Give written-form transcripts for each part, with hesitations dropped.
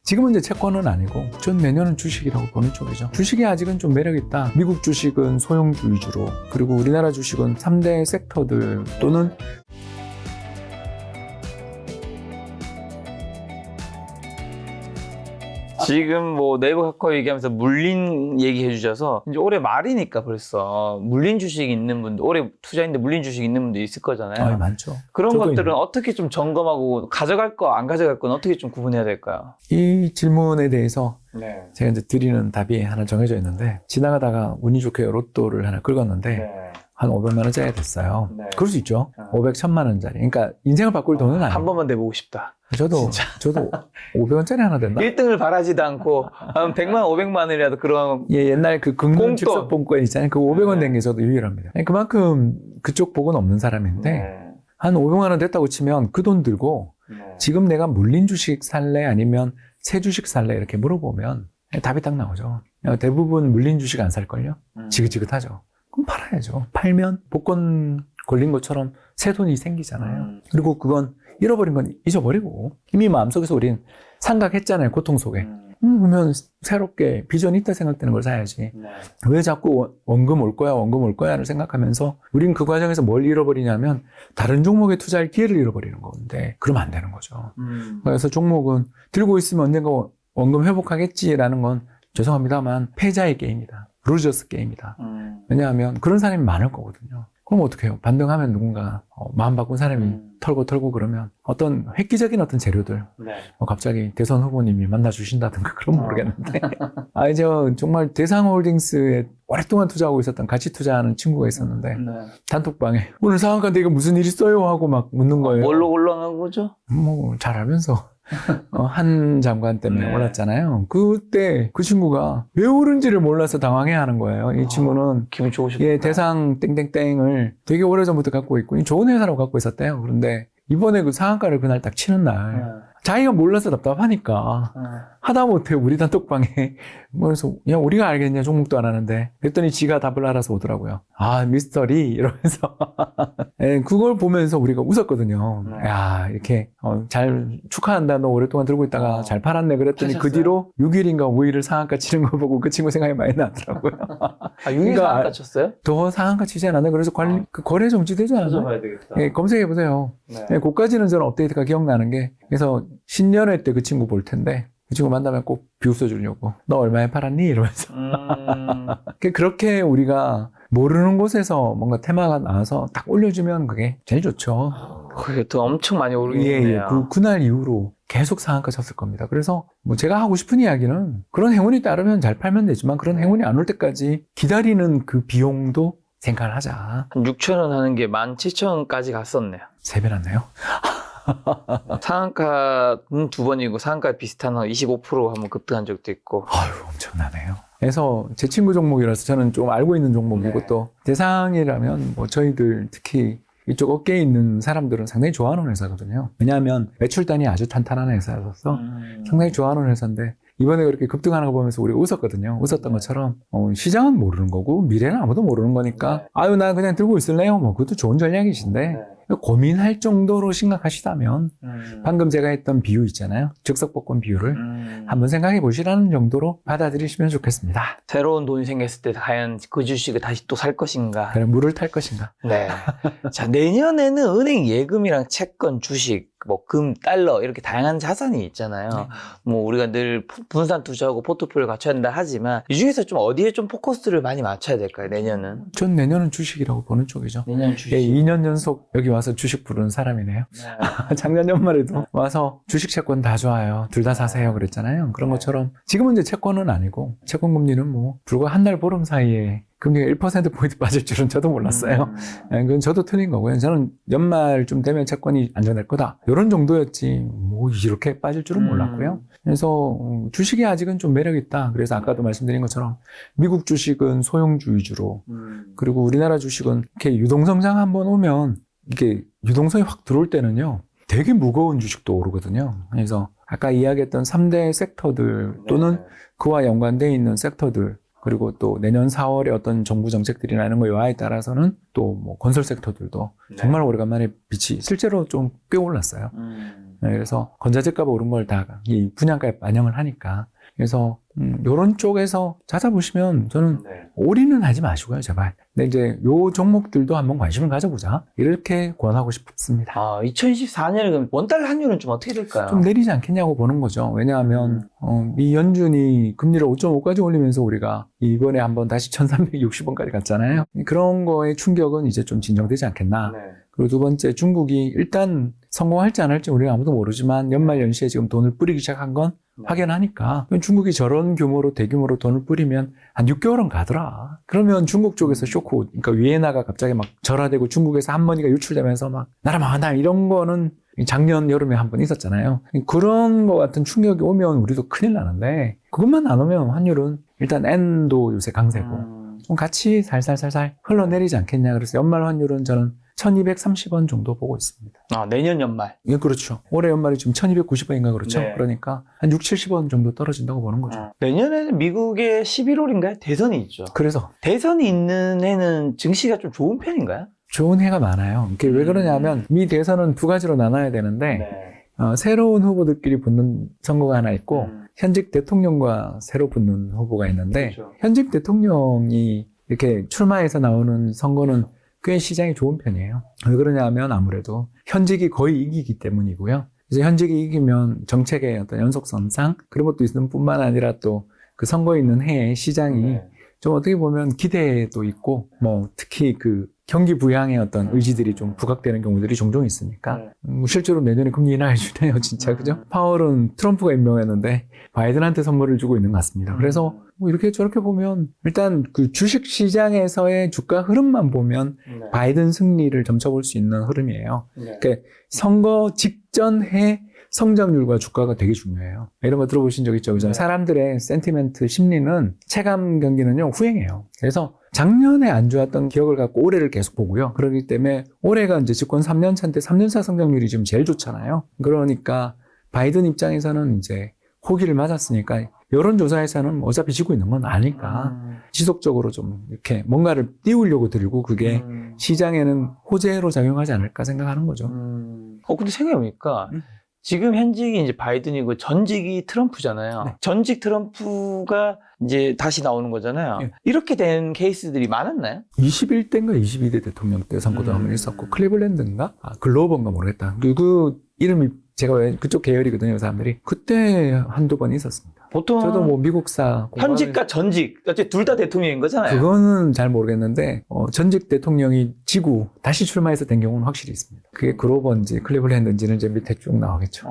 지금은 이제 채권은 아니고 전 내년은 주식이라고 보는 쪽이죠. 주식이 아직은 좀 매력있다. 미국 주식은 소형주 위주로, 그리고 우리나라 주식은 3대 섹터들 또는 지금 뭐 네이버 카카오 얘기하면서 물린 얘기해 주셔서 이제 올해 말이니까 벌써 물린 주식이 있는 분들, 올해 투자인데 물린 주식이 있는 분도 있을 거잖아요. 많죠. 그런 것들은 있는. 어떻게 좀 점검하고 가져갈 거 안 가져갈 건 어떻게 좀 구분해야 될까요? 이 질문에 대해서 네. 제가 이제 드리는 답이 하나 정해져 있는데, 지나가다가 운이 좋게 로또를 하나 긁었는데 한 500만 원짜리 됐어요. 네. 그럴 수 있죠. 500, 1000만 원짜리. 그러니까 인생을 바꿀 돈은 아니에요. 한 번만 내보고 싶다. 저도 500원짜리 하나 된다. 1등을 바라지도 않고 한 100만, 500만 원이라도 그런 예, 옛날 그 공돈. 금융 즉석본권 있잖아요. 그 500원 된 게 저도 유일합니다. 그만큼 그쪽 복은 없는 사람인데 한 500만 원 됐다고 치면 그 돈 들고 지금 내가 물린 주식 살래 아니면 새 주식 살래 이렇게 물어보면 답이 딱 나오죠. 대부분 물린 주식 안 살걸요? 지긋지긋하죠. 그럼 팔아야죠. 팔면 복권 걸린 것처럼 새 돈이 생기잖아요. 그리고 그건 잃어버린 건 잊어버리고 이미 마음속에서 우린 생각했잖아요. 고통 속에. 그러면 새롭게 비전이 있다 생각되는 걸 사야지. 왜 자꾸 원금 올 거야, 원금 올 거야를 생각하면서 우린 그 과정에서 뭘 잃어버리냐면 다른 종목에 투자할 기회를 잃어버리는 건데 그러면 안 되는 거죠. 그래서 종목은 들고 있으면 언젠가 원금 회복하겠지라는 건 죄송합니다만 패자의 게임이다. 루저스 게임이다. 왜냐하면 그런 사람이 많을 거거든요. 그럼 어떻게 해요? 반등하면 누군가 마음 바꾼 사람이 털고 그러면 어떤 획기적인 어떤 재료들 갑자기 대선 후보님이 만나주신다든가 그런 모르겠는데 이제 정말 대상홀딩스에 오랫동안 투자하고 있었던 같이 투자하는 친구가 있었는데 단톡방에 오늘 상한가인데 이거 무슨 일 있어요? 하고 막 묻는 거예요. 뭘로 올라간 거죠? 뭐 잘 알면서 한 장관 때문에 올랐잖아요. 그때 그 친구가 왜 오른지를 몰라서 당황해하는 거예요. 이 친구는 기분 좋으셨구나. 예, 대상 땡땡땡을 되게 오래전부터 갖고 있고 좋은 회사로 갖고 있었대요. 그런데 이번에 그 상한가를 그날 딱 치는 날 자기가 몰라서 답답하니까 하다못해 우리 단톡방에 그래서 야 우리가 알겠냐 종목도 안 하는데 그랬더니 지가 답을 알아서 오더라고요. 미스터리 이러면서 예, 그걸 보면서 우리가 웃었거든요. 야 이렇게 잘 축하한다. 너 오랫동안 들고 있다가 잘 팔았네. 그랬더니 하셨어요? 그 뒤로 6일인가 5일을 상한가 치는 거 보고 그 친구 생각이 많이 나더라고요. 6일 상한가 쳤어요? 더 상한가 치지 않았나? 그래서 그 거래 정지되지 않았나? 찾아봐야 되겠다. 예, 검색해보세요. 예, 그까지는 저는 업데이트가 기억나는 게, 그래서 신년회 때 그 친구 볼 텐데, 그 친구 만나면 꼭 비웃어주려고. 너 얼마에 팔았니? 이러면서. 그렇게 우리가 모르는 곳에서 뭔가 테마가 나와서 딱 올려주면 그게 제일 좋죠. 그게 더 엄청 많이 오르겠네요. 그날 이후로 계속 상한가 쳤을 겁니다. 그래서 뭐 제가 하고 싶은 이야기는 그런 행운이 따르면 잘 팔면 되지만 그런 행운이 안 올 때까지 기다리는 그 비용도 생각을 하자. 한 6,000원 하는 게 17,000원까지 갔었네요. 3배 났나요? 상한가는 2번이고 상한가 비슷한 한 25% 한번 급등한 적도 있고. 아유, 엄청나네요. 그래서 제 친구 종목이라서 저는 좀 알고 있는 종목이고 또 대상이라면 뭐 저희들 특히 이쪽 업계에 있는 사람들은 상당히 좋아하는 회사거든요. 왜냐하면 매출단이 아주 탄탄한 회사여서 상당히 좋아하는 회사인데 이번에 그렇게 급등하는 거 보면서 우리 웃었거든요. 웃었던 것처럼 시장은 모르는 거고 미래는 아무도 모르는 거니까 아유 나 그냥 들고 있을래요? 뭐 그것도 좋은 전략이신데 고민할 정도로 심각하시다면 방금 제가 했던 비유 있잖아요. 즉석복권 비유를 한번 생각해 보시라는 정도로 받아들이시면 좋겠습니다. 새로운 돈이 생겼을 때 과연 그 주식을 다시 또 살 것인가? 그래 물을 탈 것인가? 네. 자, 내년에는 은행 예금이랑 채권, 주식, 뭐 금, 달러 이렇게 다양한 자산이 있잖아요. 뭐 우리가 늘 분산 투자하고 포트폴리오 갖춰야 한다 하지만 이 중에서 좀 어디에 좀 포커스를 많이 맞춰야 될까요? 내년은? 전 내년은 주식이라고 보는 쪽이죠. 내년 주식. 예, 2년 연속 여기 와서 주식 부르는 사람이네요. 작년 연말에도 와서 주식 채권 다 좋아요. 둘 다 사세요 그랬잖아요. 그런 것처럼 지금은 이제 채권은 아니고 채권 금리는 뭐 불과 한 달 보름 사이에 금리가 1%포인트 빠질 줄은 저도 몰랐어요. 그건 저도 틀린 거고요. 저는 연말쯤 되면 채권이 안정될 거다. 이런 정도였지, 뭐, 이렇게 빠질 줄은 몰랐고요. 그래서 주식이 아직은 좀 매력있다. 그래서 아까도 말씀드린 것처럼 미국 주식은 소형주 위주로, 그리고 우리나라 주식은 이렇게 유동성장 한번 오면, 이게 유동성이 확 들어올 때는요, 되게 무거운 주식도 오르거든요. 그래서 아까 이야기했던 3대 섹터들 또는 그와 연관되어 있는 섹터들, 그리고 또 내년 4월에 어떤 정부 정책들이나 이런 거에 따라서는 또 뭐 건설 섹터들도 정말 오래간만에 빛이 실제로 좀 꽤 올랐어요. 그래서 건자재값 오른 걸 다 이 분양가에 반영을 하니까. 그래서 이런 쪽에서 찾아보시면 저는 올인은 하지 마시고요, 제발. 근데 이제 요 종목들도 한번 관심을 가져보자. 이렇게 권하고 싶습니다. 2024년에 그럼 원달러 환율은 좀 어떻게 될까요? 좀 내리지 않겠냐고 보는 거죠. 왜냐하면 이 연준이 금리를 5.5까지 올리면서 우리가 이번에 한번 다시 1360원까지 갔잖아요. 그런 거의 충격은 이제 좀 진정되지 않겠나. 그리고 두 번째, 중국이 일단 성공할지 안 할지 우리가 아무도 모르지만 연말 연시에 지금 돈을 뿌리기 시작한 건 확연하니까. 중국이 저런 규모로 대규모로 돈을 뿌리면 한 6개월은 가더라. 그러면 중국 쪽에서 쇼크, 그러니까 위에나가 갑자기 막 절하되고 중국에서 한머니가 유출되면서 막 나라 망한다 이런 거는 작년 여름에 한 번 있었잖아요. 그런 거 같은 충격이 오면 우리도 큰일 나는데 그것만 안 오면 환율은 일단 엔도 요새 강세고 좀 같이 살살살살 흘러내리지 않겠냐. 그래서 연말 환율은 저는 1230원 정도 보고 있습니다. 내년 연말. 예, 그렇죠. 올해 연말이 지금 1290원인가 그렇죠. 네. 그러니까 한 6, 70원 정도 떨어진다고 보는 거죠. 내년에는 미국의 11월인가요? 대선이 있죠. 그래서 대선이 있는 해는 증시가 좀 좋은 편인가요? 좋은 해가 많아요. 이게 왜 그러냐면 미 대선은 두 가지로 나눠야 되는데 새로운 후보들끼리 붙는 선거가 하나 있고 현직 대통령과 새로 붙는 후보가 있는데 그렇죠. 현직 대통령이 이렇게 출마해서 나오는 선거는 꽤 시장이 좋은 편이에요. 왜 그러냐면 아무래도 현직이 거의 이기기 때문이고요. 그래서 현직이 이기면 정책의 어떤 연속성상 그런 것도 있는 뿐만 아니라 또 그 선거에 있는 해에 시장이 좀 어떻게 보면 기대도 있고 뭐 특히 그 경기 부양의 어떤 의지들이 좀 부각되는 경우들이 종종 있으니까 실제로 내년에 금리 인하해주네요 진짜. 그죠? 파월은 트럼프가 임명했는데 바이든한테 선물을 주고 있는 것 같습니다. 그래서 뭐 이렇게 저렇게 보면 일단 그 주식 시장에서의 주가 흐름만 보면 바이든 승리를 점쳐볼 수 있는 흐름이에요. 그러니까 선거 직전 해 성장률과 주가가 되게 중요해요. 이런 거 들어보신 적 있죠? 그죠? 사람들의 센티멘트 심리는 체감 경기는요 후행해요. 그래서 작년에 안 좋았던 기억을 갖고 올해를 계속 보고요. 그렇기 때문에 올해가 이제 집권 3년 차인데 3년차 성장률이 지금 제일 좋잖아요. 그러니까 바이든 입장에서는 이제 호기를 맞았으니까 여론조사에서는 어차피 지고 있는 건 아니까 지속적으로 좀 이렇게 뭔가를 띄우려고 들고 그게 시장에는 호재로 작용하지 않을까 생각하는 거죠. 근데 생각해보니까 지금 현직이 이제 바이든이고 전직이 트럼프잖아요. 네. 전직 트럼프가 이제 다시 나오는 거잖아요. 네. 이렇게 된 케이스들이 많았나요? 21대인가 22대 대통령 때 선거도 한번 있었고 클리블랜드인가? 글로버인가 모르겠다. 그 이름이 제가 왜 그쪽 계열이거든요, 사람들이. 그때 한두 번 있었습니다. 보통 저도 뭐 미국사 현직과 전직, 어쨌든 둘 다 대통령인 거잖아요. 그거는 잘 모르겠는데 전직 대통령이 지고 다시 출마해서 된 경우는 확실히 있습니다. 그게 글로버인지 클리블랜드인지는 이제 밑에 쭉 나오겠죠.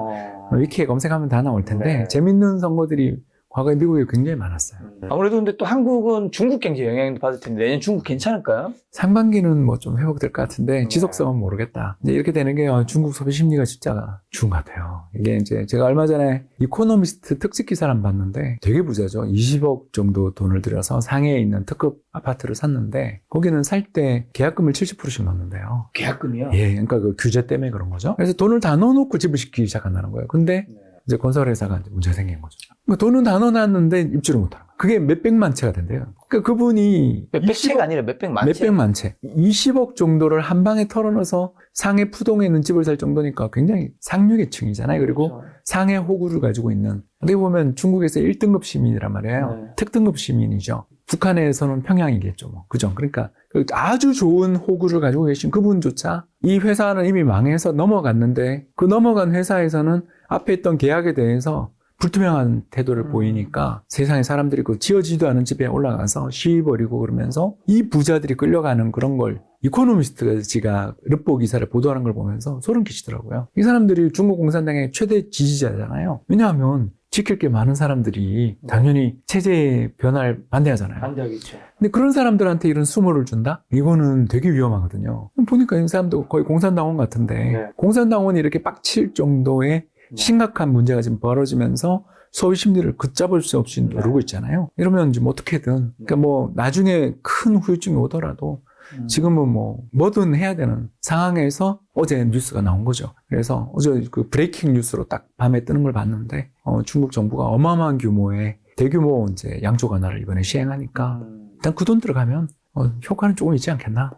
위키에 검색하면 다 나올 텐데 네. 재밌는 선거들이 과거에 미국에 굉장히 많았어요. 아무래도 근데 또 한국은 중국 경제 영향도 받을 텐데 내년 중국 괜찮을까요? 상반기는 뭐 좀 회복될 것 같은데 지속성은 모르겠다. 이제 이렇게 되는 게 중국 소비 심리가 진짜 좋은 것 같아요. 이게 이제 제가 얼마 전에 이코노미스트 특집 기사를 한번 봤는데 되게 부자죠. 20억 정도 돈을 들여서 상해에 있는 특급 아파트를 샀는데 거기는 살 때 계약금을 70%씩 넣는데요. 계약금이요? 예, 그러니까 그 규제 때문에 그런 거죠. 그래서 돈을 다 넣어놓고 집을 짓기 시작한다는 거예요. 근데 이제 건설회사가 이제 문제가 생긴 거죠. 돈은 다 넣어놨는데 입주를 못하는 거예요. 그게 몇백만 채가 된대요. 그러니까 그분이 몇백 채가 아니라 몇백만 채? 몇백만 채. 20억 정도를 한 방에 털어넣어서 상해 푸동에 있는 집을 살 정도니까 굉장히 상류계층이잖아요. 그리고 그렇죠. 상해 호구를 가지고 있는 어떻게 보면 중국에서 1등급 시민이란 말이에요. 특등급 시민이죠. 북한에서는 평양이겠죠. 뭐. 그죠? 그러니까 아주 좋은 호구를 가지고 계신 그분조차 이 회사는 이미 망해서 넘어갔는데 그 넘어간 회사에서는 앞에 있던 계약에 대해서 불투명한 태도를 보이니까 세상에 사람들이 그 지어지도 않은 집에 올라가서 시위 벌이고 그러면서 이 부자들이 끌려가는 그런 걸 이코노미스트가 르포 기사를 보도하는 걸 보면서 소름 끼치더라고요. 이 사람들이 중국 공산당의 최대 지지자잖아요. 왜냐하면 지킬 게 많은 사람들이 당연히 체제 변화를 반대하잖아요. 반대하겠죠. 근데 그런 사람들한테 이런 수모를 준다? 이거는 되게 위험하거든요. 보니까 이 사람도 거의 공산당원 같은데 네. 공산당원이 이렇게 빡칠 정도의 심각한 문제가 지금 벌어지면서 소비 심리를 걷잡을 수 없이 누르고 있잖아요. 이러면 지금 어떻게든 그러니까 뭐 나중에 큰 후유증이 오더라도 지금은 뭐든 해야 되는 상황에서 어제 뉴스가 나온 거죠. 그래서 어제 그 브레이킹 뉴스로 딱 밤에 뜨는 걸 봤는데 중국 정부가 어마어마한 규모의 대규모 이제 양조 완화를 이번에 시행하니까 일단 그 돈 들어가면 효과는 조금 있지 않겠나.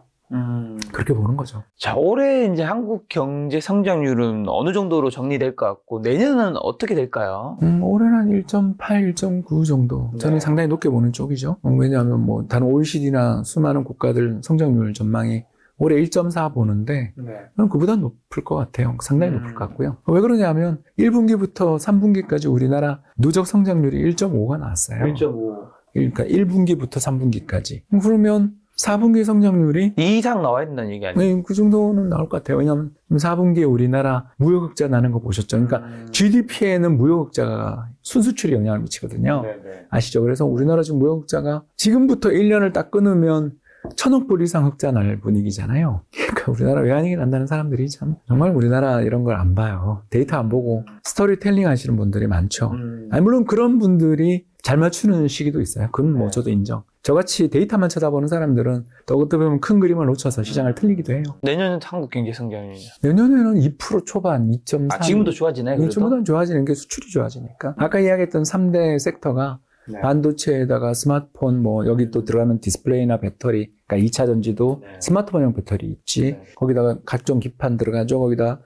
그렇게 보는 거죠. 자, 올해 이제 한국 경제 성장률은 어느 정도로 정리될 것 같고, 내년은 어떻게 될까요? 올해는 한 1.8, 1.9 정도. 저는 네. 상당히 높게 보는 쪽이죠. 왜냐하면 뭐 다른 OECD나 수많은 국가들 성장률 전망이 올해 1.4 보는데 저는 그보다 높을 것 같아요. 상당히 높을 것 같고요. 왜 그러냐면 1분기부터 3분기까지 우리나라 누적 성장률이 1.5가 나왔어요. 1.5. 그러니까 1분기부터 3분기까지. 그러면 4분기 성장률이 이 이상 나와 있는 얘기 아니에요? 네, 그 정도는 나올 것 같아요. 왜냐하면 4분기에 우리나라 무역흑자 나는 거 보셨죠? 그러니까 GDP에는 무역흑자가 순수출이 영향을 미치거든요. 네네. 아시죠? 그래서 우리나라 지금 무역흑자가 지금부터 1년을 딱 끊으면 1,000억 불 이상 흑자 날 분위기잖아요. 그러니까 우리나라 외환위기 난다는 사람들이 참 정말 우리나라 이런 걸 안 봐요. 데이터 안 보고 스토리텔링 하시는 분들이 많죠. 아니, 물론 그런 분들이 잘 맞추는 시기도 있어요. 그건 뭐 네. 저도 인정. 저같이 데이터만 쳐다보는 사람들은 또 어떻게 보면 큰 그림을 놓쳐서 시장을 틀리기도 해요. 내년은 한국 경제 성장률이죠. 내년에는 2% 초반, 2.3. 아, 지금도 좋아지네, 그래도? 지금보다는 좋아지는 게 수출이 좋아지니까. 아까 이야기했던 3대 섹터가 네. 반도체에다가 스마트폰, 뭐 여기 또 들어가면 디스플레이나 배터리, 그러니까 2차 전지도 네. 스마트폰용 배터리 있지. 네. 거기다가 각종 기판 들어가죠. 거기다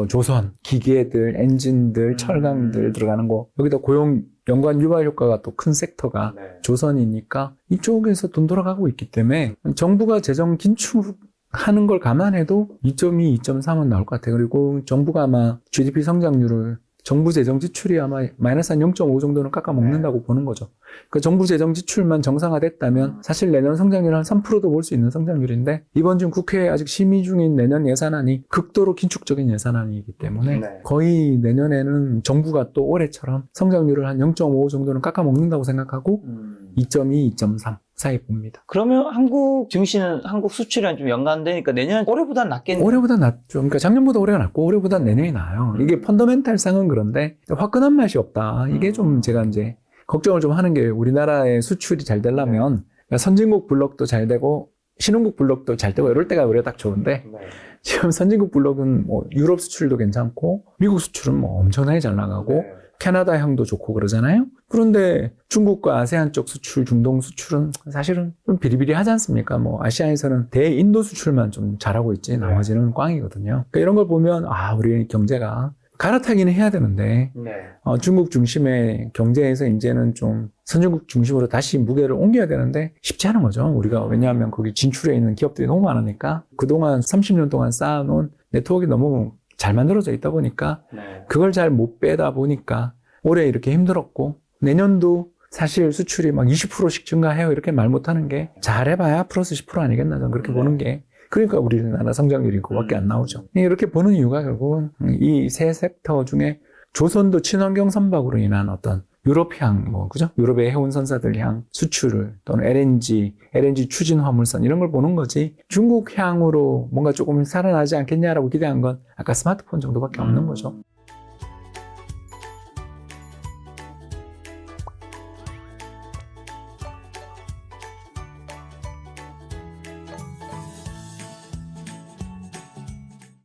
조선, 기계들, 엔진들, 철강들 들어가는 거. 여기다 고용 연관 유발 효과가 또 큰 섹터가 네. 조선이니까 이쪽에서 돈 돌아가고 있기 때문에 정부가 재정 긴축하는 걸 감안해도 2.2, 2.3은 나올 것 같아요. 그리고 정부가 아마 GDP 성장률을 정부 재정 지출이 아마 마이너스 한 0.5 정도는 깎아먹는다고 보는 거죠. 그 정부 재정 지출만 정상화됐다면 사실 내년 성장률 한 3%도 볼 수 있는 성장률인데 이번 중 국회에 아직 심의 중인 내년 예산안이 극도로 긴축적인 예산안이기 때문에 네. 거의 내년에는 정부가 또 올해처럼 성장률을 한 0.5 정도는 깎아먹는다고 생각하고 2.2, 2.3 사이 봅니다. 그러면 한국 증시는 한국 수출이랑 좀 연관되니까 내년 올해보다는 낫겠네요. 올해보다 낫죠. 그러니까 작년보다 올해가 낫고 올해보다 내년이 나아요. 이게 펀더멘탈상은 그런데 화끈한 맛이 없다. 이게 좀 제가 이제 걱정을 좀 하는 게 우리나라의 수출이 잘 되려면 그러니까 선진국 블록도 잘 되고 신흥국 블록도 잘 되고 이럴 때가 올해 딱 좋은데 지금 선진국 블록은 뭐 유럽 수출도 괜찮고 미국 수출은 뭐 엄청나게 잘 나가고 캐나다 향도 좋고 그러잖아요. 그런데 중국과 아세안 쪽 수출, 중동 수출은 사실은 좀 비리비리하지 않습니까? 뭐 아시아에서는 대인도 수출만 좀 잘하고 있지 나머지는 꽝이거든요. 그러니까 이런 걸 보면 우리 경제가 갈아타기는 해야 되는데 중국 중심의 경제에서 이제는 좀 선진국 중심으로 다시 무게를 옮겨야 되는데 쉽지 않은 거죠. 우리가 왜냐하면 거기 진출해 있는 기업들이 너무 많으니까 그동안 30년 동안 쌓아놓은 네트워크가 너무 잘 만들어져 있다 보니까 그걸 잘 못 빼다 보니까 올해 이렇게 힘들었고 내년도 사실 수출이 막 20%씩 증가해요 이렇게 말 못하는 게 잘해봐야 플러스 10% 아니겠나 저는 그렇게 보는 게 그러니까 우리나라 성장률이 그거밖에 안 나오죠. 이렇게 보는 이유가 결국은 이 세 섹터 중에 조선도 친환경 선박으로 인한 어떤 유럽향, 그죠? 유럽의 해운 선사들 향 수출을 또는 LNG 추진 화물선 이런 걸 보는 거지 중국 향으로 뭔가 조금 살아나지 않겠냐라고 기대한 건 아까 스마트폰 정도밖에 없는 거죠.